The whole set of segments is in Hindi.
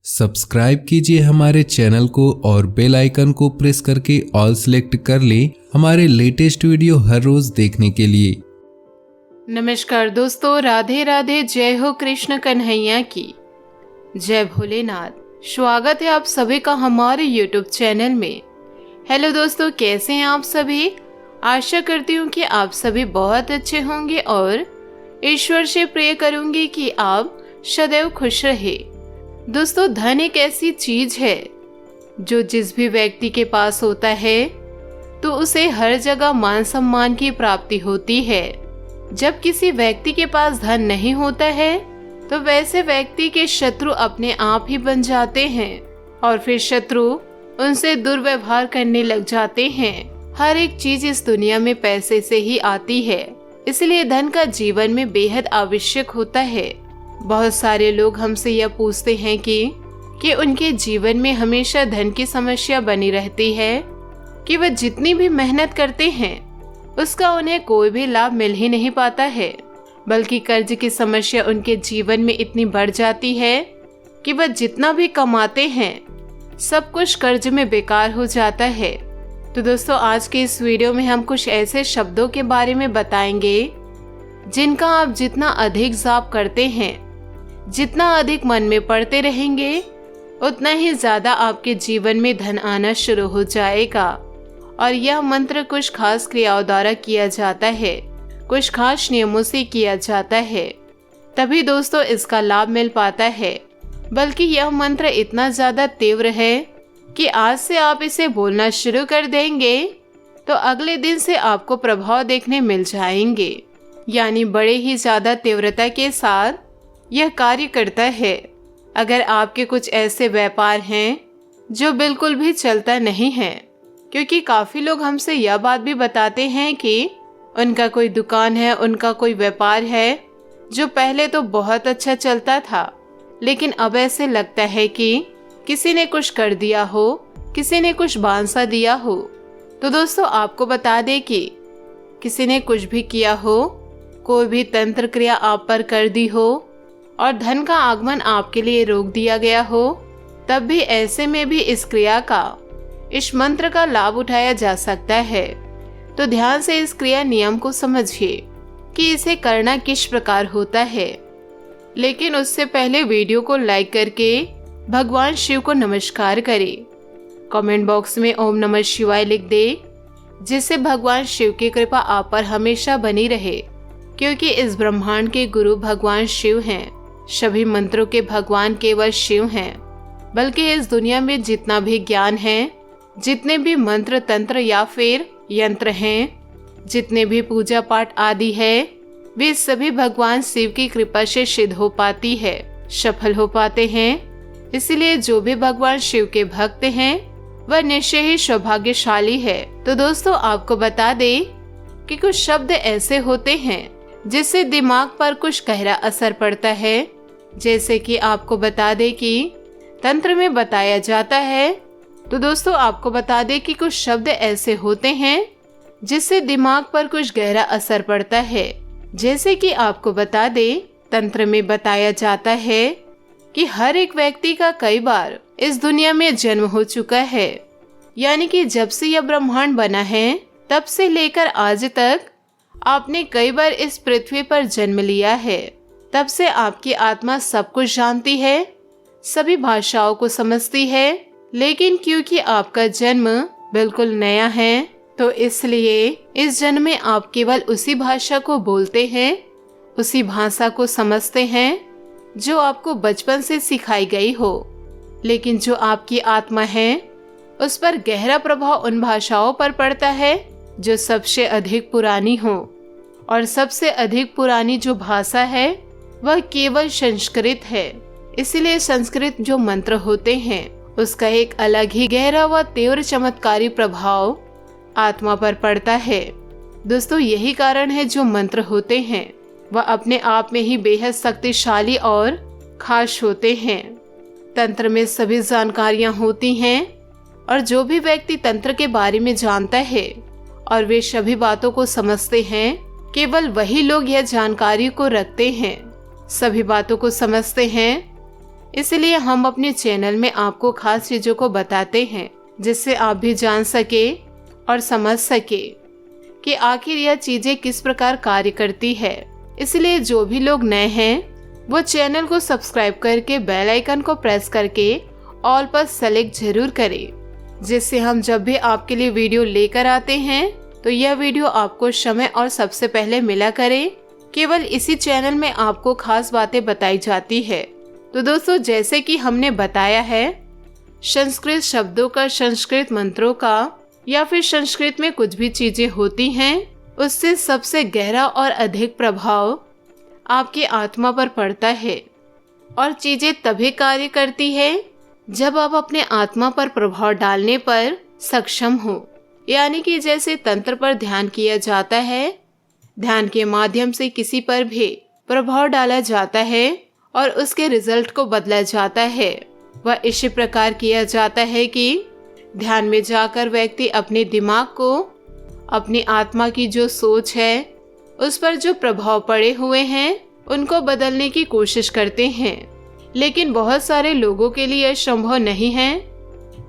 सब्सक्राइब कीजिए हमारे चैनल को और बेल आइकन को प्रेस करके ऑल सेलेक्ट कर लें हमारे लेटेस्ट वीडियो हर रोज देखने के लिए। नमस्कार दोस्तों, राधे राधे। जय हो कृष्ण कन्हैया की जय भोलेनाथ। स्वागत है आप सभी का हमारे YouTube चैनल में। हेलो दोस्तों, कैसे हैं आप सभी? आशा करती हूँ कि आप सभी बहुत अच्छे होंगे और ईश्वर से प्रे करूंगी कि आप सदैव खुश रहे। दोस्तों, धन एक ऐसी चीज है जो जिस भी व्यक्ति के पास होता है तो उसे हर जगह मान सम्मान की प्राप्ति होती है। जब किसी व्यक्ति के पास धन नहीं होता है तो वैसे व्यक्ति के शत्रु अपने आप ही बन जाते हैं और फिर शत्रु उनसे दुर्व्यवहार करने लग जाते हैं। हर एक चीज इस दुनिया में पैसे से ही आती है, इसलिए धन का जीवन में बेहद आवश्यक होता है। बहुत सारे लोग हमसे यह पूछते हैं कि उनके जीवन में हमेशा धन की समस्या बनी रहती है कि वह जितनी भी मेहनत करते हैं उसका उन्हें कोई भी लाभ मिल ही नहीं पाता है, बल्कि कर्ज की समस्या उनके जीवन में इतनी बढ़ जाती है कि वह जितना भी कमाते हैं सब कुछ कर्ज में बेकार हो जाता है। तो दोस्तों, आज के इस वीडियो में हम कुछ ऐसे शब्दों के बारे में बताएंगे जिनका आप जितना अधिक जाप करते हैं, जितना अधिक मन में पढ़ते रहेंगे, उतना ही ज्यादा आपके जीवन में धन आना शुरू हो जाएगा। और यह मंत्र कुछ खास क्रियाओं द्वारा किया जाता है, कुछ खास नियमों से किया जाता है, तभी दोस्तों इसका लाभ मिल पाता है। बल्कि यह मंत्र इतना ज्यादा तीव्र है कि आज से आप इसे बोलना शुरू कर देंगे तो अगले दिन से आपको प्रभाव देखने मिल जाएंगे। यानी बड़े ही ज्यादा तीव्रता के साथ यह कार्य करता है। अगर आपके कुछ ऐसे व्यापार हैं जो बिल्कुल भी चलता नहीं है, क्योंकि काफी लोग हमसे यह बात भी बताते हैं कि उनका कोई दुकान है, उनका कोई व्यापार है जो पहले तो बहुत अच्छा चलता था, लेकिन अब ऐसे लगता है कि किसी ने कुछ कर दिया हो, किसी ने कुछ बांसा दिया हो। तो दोस्तों, आपको बता दें कि किसी ने कुछ भी किया हो, कोई भी तंत्र क्रिया आप पर कर दी हो और धन का आगमन आपके लिए रोक दिया गया हो, तब भी ऐसे में भी इस क्रिया का, इस मंत्र का लाभ उठाया जा सकता है। तो ध्यान से इस क्रिया नियम को समझिए कि इसे करना किस प्रकार होता है। लेकिन उससे पहले वीडियो को लाइक करके भगवान शिव को नमस्कार करें। कमेंट बॉक्स में ओम नमः शिवाय लिख दे, जिससे भगवान शिव की कृपा आप पर हमेशा बनी रहे, क्योंकि इस ब्रह्मांड के गुरु भगवान शिव हैं। सभी मंत्रों के भगवान केवल शिव हैं, बल्कि इस दुनिया में जितना भी ज्ञान है, जितने भी मंत्र तंत्र या फिर यंत्र हैं, जितने भी पूजा पाठ आदि है, वे सभी भगवान शिव की कृपा से सिद्ध हो पाती है, सफल हो पाते हैं। इसलिए जो भी भगवान शिव के भक्त हैं वह निश्चय ही सौभाग्यशाली है। तो दोस्तों, आपको बता दे कि कुछ शब्द ऐसे होते हैं जिससे दिमाग पर कुछ गहरा असर पड़ता है। जैसे कि आपको बता दे कि तंत्र में बताया जाता है, तो दोस्तों आपको बता दे कि कुछ शब्द ऐसे होते हैं जिससे दिमाग पर कुछ गहरा असर पड़ता है। जैसे कि आपको बता दे, तंत्र में बताया जाता है कि हर एक व्यक्ति का कई बार इस दुनिया में जन्म हो चुका है। यानी कि जब से यह ब्रह्मांड बना है तब से लेकर आज तक आपने कई बार इस पृथ्वी पर जन्म लिया है। तब से आपकी आत्मा सब कुछ जानती है, सभी भाषाओं को समझती है, लेकिन क्योंकि आपका जन्म बिल्कुल नया है तो इसलिए इस जन्म में आप केवल उसी भाषा को बोलते हैं, उसी भाषा को समझते हैं जो आपको बचपन से सिखाई गई हो। लेकिन जो आपकी आत्मा है उस पर गहरा प्रभाव उन भाषाओं पर पड़ता है जो सबसे अधिक पुरानी हो, और सबसे अधिक पुरानी जो भाषा है वह केवल संस्कृत है। इसलिए संस्कृत जो मंत्र होते हैं उसका एक अलग ही गहरा व तीव्र चमत्कारी प्रभाव आत्मा पर पड़ता है। दोस्तों, यही कारण है जो मंत्र होते हैं वह अपने आप में ही बेहद शक्तिशाली और खास होते हैं। तंत्र में सभी जानकारियां होती हैं और जो भी व्यक्ति तंत्र के बारे में जानता है और वे सभी बातों को समझते हैं, केवल वही लोग यह जानकारी को रखते हैं, सभी बातों को समझते हैं। इसलिए हम अपने चैनल में आपको खास चीजों को बताते हैं, जिससे आप भी जान सके और समझ सके कि आखिर यह चीजें किस प्रकार कार्य करती है। इसलिए जो भी लोग नए हैं वो चैनल को सब्सक्राइब करके बेल आइकन को प्रेस करके ऑल पर सेलेक्ट जरूर करें, जिससे हम जब भी आपके लिए वीडियो लेकर आते हैं तो यह वीडियो आपको समय और सबसे पहले मिला करे। केवल इसी चैनल में आपको खास बातें बताई जाती है। तो दोस्तों, जैसे कि हमने बताया है, संस्कृत शब्दों का, संस्कृत मंत्रों का या फिर संस्कृत में कुछ भी चीजें होती हैं, उससे सबसे गहरा और अधिक प्रभाव आपकी आत्मा पर पड़ता है। और चीजें तभी कार्य करती है जब आप अपने आत्मा पर प्रभाव डालने पर सक्षम हो। यानी कि जैसे तंत्र पर ध्यान किया जाता है, ध्यान के माध्यम से किसी पर भी प्रभाव डाला जाता है और उसके रिजल्ट को बदला जाता है। वह इसी प्रकार किया जाता है कि ध्यान में जाकर व्यक्ति अपने दिमाग को, अपनी आत्मा की जो सोच है, उस पर जो प्रभाव पड़े हुए हैं, उनको बदलने की कोशिश करते हैं। लेकिन बहुत सारे लोगों के लिए यह संभव नहीं है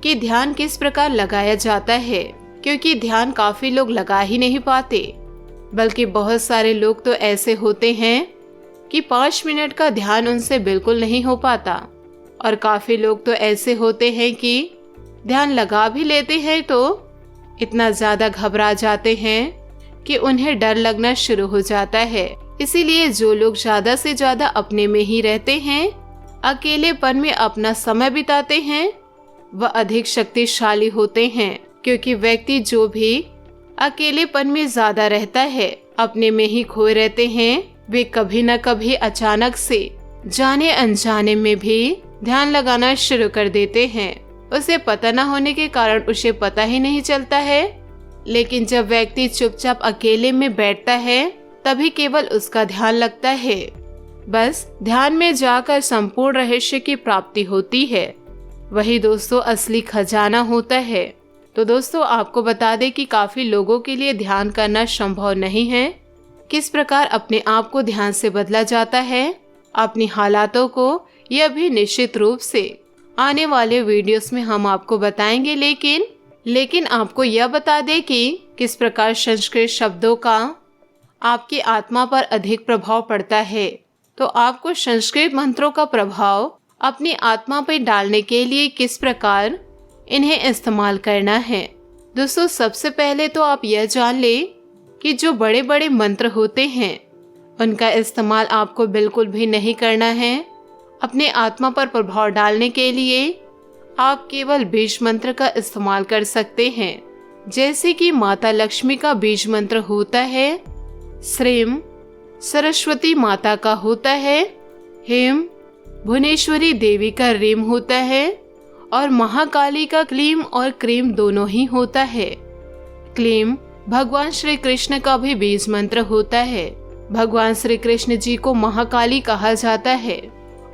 कि ध्यान किस प्रकार लगाया जाता है, क्योंकि ध्यान काफी लोग लगा ही नहीं पाते। बल्कि बहुत सारे लोग तो ऐसे होते हैं कि 5 मिनट का ध्यान उनसे बिल्कुल नहीं हो पाता। और काफी लोग तो ऐसे होते हैं कि ध्यान लगा भी लेते हैं तो इतना ज्यादा घबरा जाते हैं कि उन्हें डर लगना शुरू हो जाता है। इसीलिए जो लोग ज्यादा से ज्यादा अपने में ही रहते हैं, अकेलेपन में अपना समय बिताते हैं, वह अधिक शक्तिशाली होते हैं। क्योंकि व्यक्ति जो भी अकेलेपन में ज्यादा रहता है, अपने में ही खोए रहते हैं, वे कभी न कभी अचानक से जाने अनजाने में भी ध्यान लगाना शुरू कर देते हैं। उसे पता न होने के कारण उसे पता ही नहीं चलता है। लेकिन जब व्यक्ति चुपचाप अकेले में बैठता है, तभी केवल उसका ध्यान लगता है। बस ध्यान में जाकर संपूर्ण रहस्य की प्राप्ति होती है। वही दोस्तों असली खजाना होता है। तो दोस्तों, आपको बता दें कि काफी लोगों के लिए ध्यान करना संभव नहीं है। किस प्रकार अपने आप को ध्यान से बदला जाता है, अपनी हालातों को, यह भी निश्चित रूप से आने वाले वीडियोस में हम आपको बताएंगे। लेकिन आपको यह बता दें कि किस प्रकार संस्कृत शब्दों का आपकी आत्मा पर अधिक प्रभाव पड़ता है। तो आपको संस्कृत मंत्रों का प्रभाव अपनी आत्मा पर डालने के लिए किस प्रकार इन्हें इस्तेमाल करना है। दोस्तों, सबसे पहले तो आप यह जान ले कि जो बड़े बड़े मंत्र होते हैं, उनका इस्तेमाल आपको बिल्कुल भी नहीं करना है। अपने आत्मा पर प्रभाव डालने के लिए आप केवल बीज मंत्र का इस्तेमाल कर सकते हैं। जैसे कि माता लक्ष्मी का बीज मंत्र होता है श्रीम, सरस्वती माता का होता है हेम, भुवनेश्वरी देवी का रीम होता है और महाकाली का क्लीम और क्रीम दोनों ही होता है। क्लीम भगवान श्री कृष्ण का भी बीज मंत्र होता है। भगवान श्री कृष्ण जी को महाकाली कहा जाता है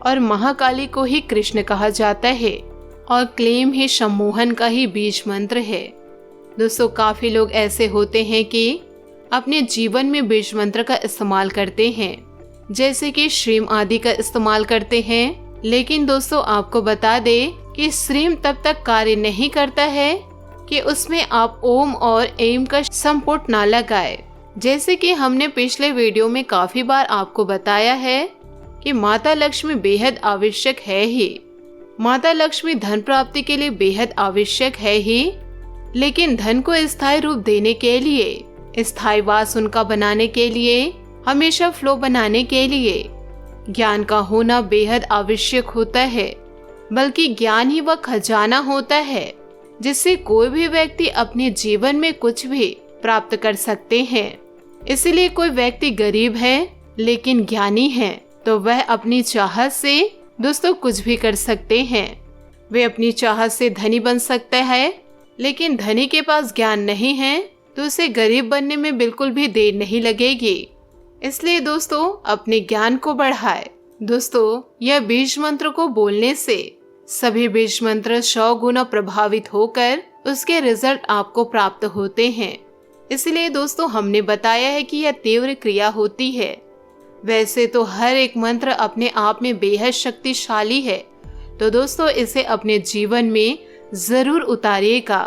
और महाकाली को ही कृष्ण कहा जाता है और क्लीम ही सम्मोहन का ही बीज मंत्र है। दोस्तों, काफी लोग ऐसे होते हैं कि अपने जीवन में बीज मंत्र का इस्तेमाल करते हैं, जैसे कि श्रीम आदि का इस्तेमाल करते हैं। लेकिन दोस्तों, आपको बता दे कि श्रीम तब तक कार्य नहीं करता है कि उसमें आप ओम और एम का संपुट ना लगाए। जैसे कि हमने पिछले वीडियो में काफी बार आपको बताया है कि माता लक्ष्मी बेहद आवश्यक है ही। माता लक्ष्मी धन प्राप्ति के लिए बेहद आवश्यक है ही, लेकिन धन को स्थायी रूप देने के लिए, स्थायी वास उनका बनाने के लिए, हमेशा फ्लो बनाने के लिए ज्ञान का होना बेहद आवश्यक होता है। बल्कि ज्ञान ही वह खजाना होता है जिससे कोई भी व्यक्ति अपने जीवन में कुछ भी प्राप्त कर सकते हैं। इसलिए कोई व्यक्ति गरीब है लेकिन ज्ञानी है तो वह अपनी चाहत से दोस्तों कुछ भी कर सकते हैं। वे अपनी चाहत से धनी बन सकता है, लेकिन धनी के पास ज्ञान नहीं है तो उसे गरीब बनने में बिल्कुल भी देर नहीं लगेगी। इसलिए दोस्तों अपने ज्ञान को बढ़ाए। दोस्तों, यह बीज मंत्र को बोलने से सभी बीज मंत्र 100 गुना प्रभावित होकर उसके रिजल्ट आपको प्राप्त होते हैं। इसलिए दोस्तों हमने बताया है कि यह तीव्र क्रिया होती है। वैसे तो हर एक मंत्र अपने आप में बेहद शक्तिशाली है तो दोस्तों इसे अपने जीवन में ज़रूर उतारिएगा।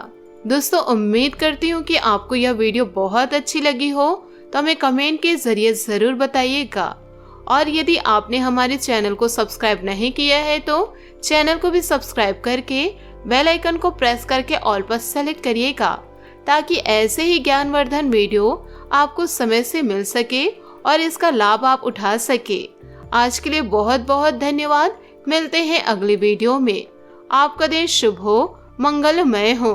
दोस्तों उम्मीद करती हूँ कि आपको यह वीडियो बहुत अच्छी लगी हो, तो हमें कमेंट के ज़रिए ज़रूर बताइएगा। और यदि आपने हमारे चैनल को सब्सक्राइब नहीं किया है तो चैनल को भी सब्सक्राइब करके बेल आइकन को प्रेस करके ऑल पर सेलेक्ट करिएगा, ताकि ऐसे ही ज्ञानवर्धन वीडियो आपको समय से मिल सके और इसका लाभ आप उठा सके। आज के लिए बहुत बहुत धन्यवाद। मिलते हैं अगली वीडियो में। आपका दिन शुभ हो, मंगलमय हो।